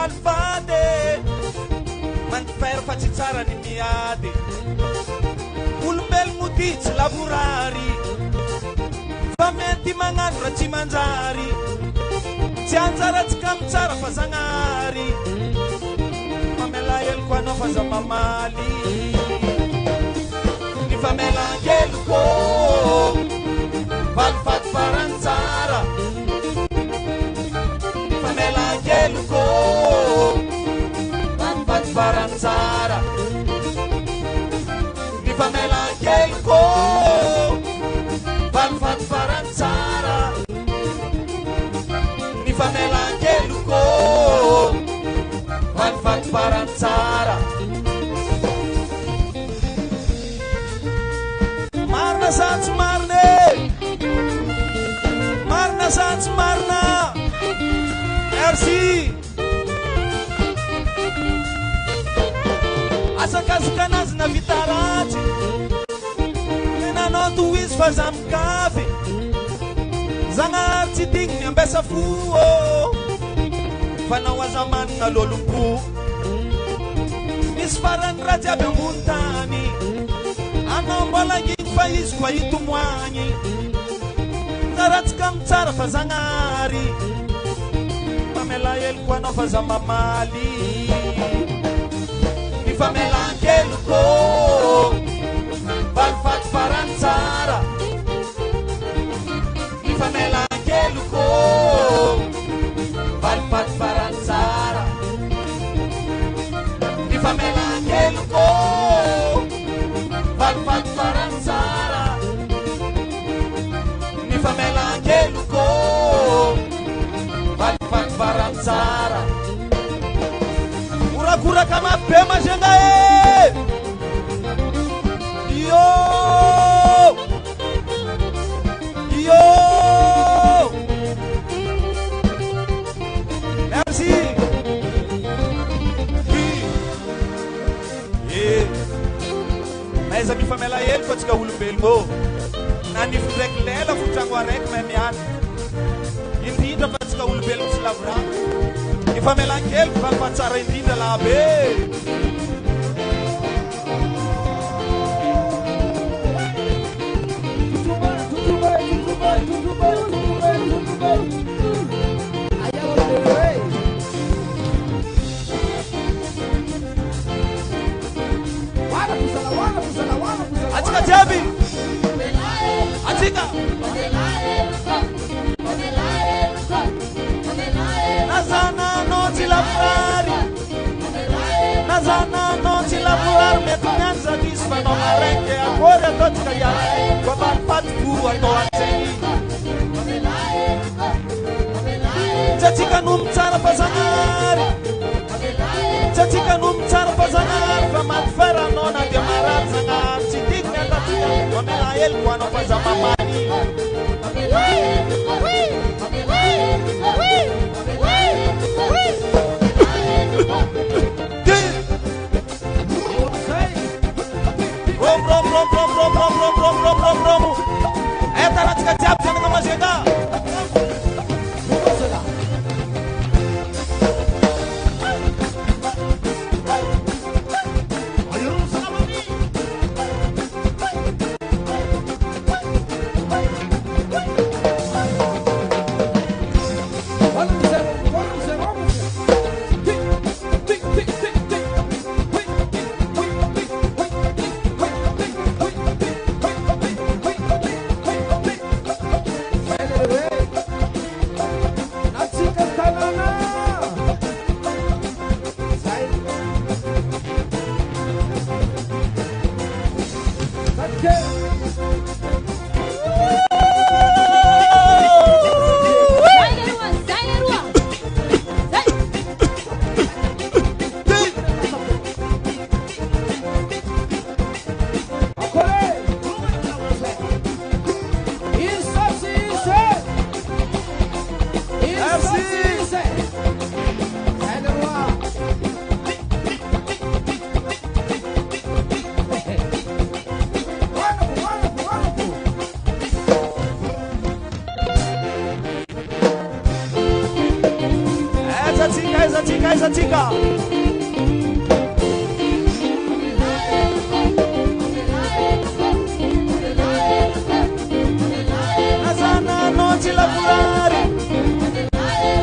falifady mantifer fa tsy tsara ny miady olombelogno ty tsy lavorary fa mety magnano raha tsy manjary tsy anjaratsika mitsara fa zagnary famela heloko anao fa za mamaly ny famela heloko valifady farantsara ny famela heloko valifady farantsara ny famela heloko valifady farantsara ny famela heloko valifady farantsara marina sa tsy marina marina sa tsy marina merci asakazakanazy na vita ratsy tenanao toizy fa za mikafy zagnahary tsy digny ambesa fo fanao aza manina lolompo misy farany raha jiaby ambony tany anao mbola igny fa izy koa itomoagny zaratsika mitsara fa zagnahary famela heloko anao fa za mamaly ny famela heloko valifady farantsara ny famela heloko valifady farantsara ny famela heloko valifady farantsara ny famela heloko valifady farantsara urakuraka mabe mazenga yo yo merci maiza mifamela hely fa tsika olombelogno nanify ndraiky lela fo tragno araiky mahay miany indrindra fa tsika olombelogno tsy lavoragno nifamelan-kely fa tsara indrindra lahabe atsika jiaby atsika nazananao tsy lavorary nazananao tsy lavorary mety miany zany izy fa nao maraiky akory atao tsika iany fa marifady fo atao antsegny tsy atsika no mitsara fa zagnahary tsy atsika no mitsara fa zagnahary fa matiferanao na dia marary zagnahary tsy digny atatsika mamela heloko anao fa za mamany Rom etaratsika jiaby zanaka mazena aizatsika nazananao tsy lavorary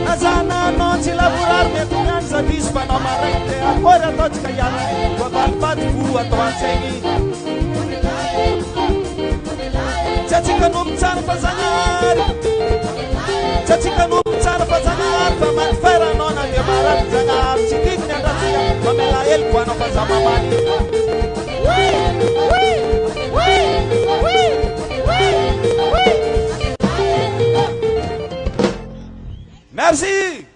nazananao tsy lavorary mety miany zavisy mpanao marainy te akory ataotsika iana voavalipady vo atao an-tsaigny tsy atsika nomby tsara fa zagnahary tsy atsika nomby tsara fa zagnahary fa maniferanao na dia marary zagnahary tsy tikiny andratsika mamela hely voanao fa za mamany merci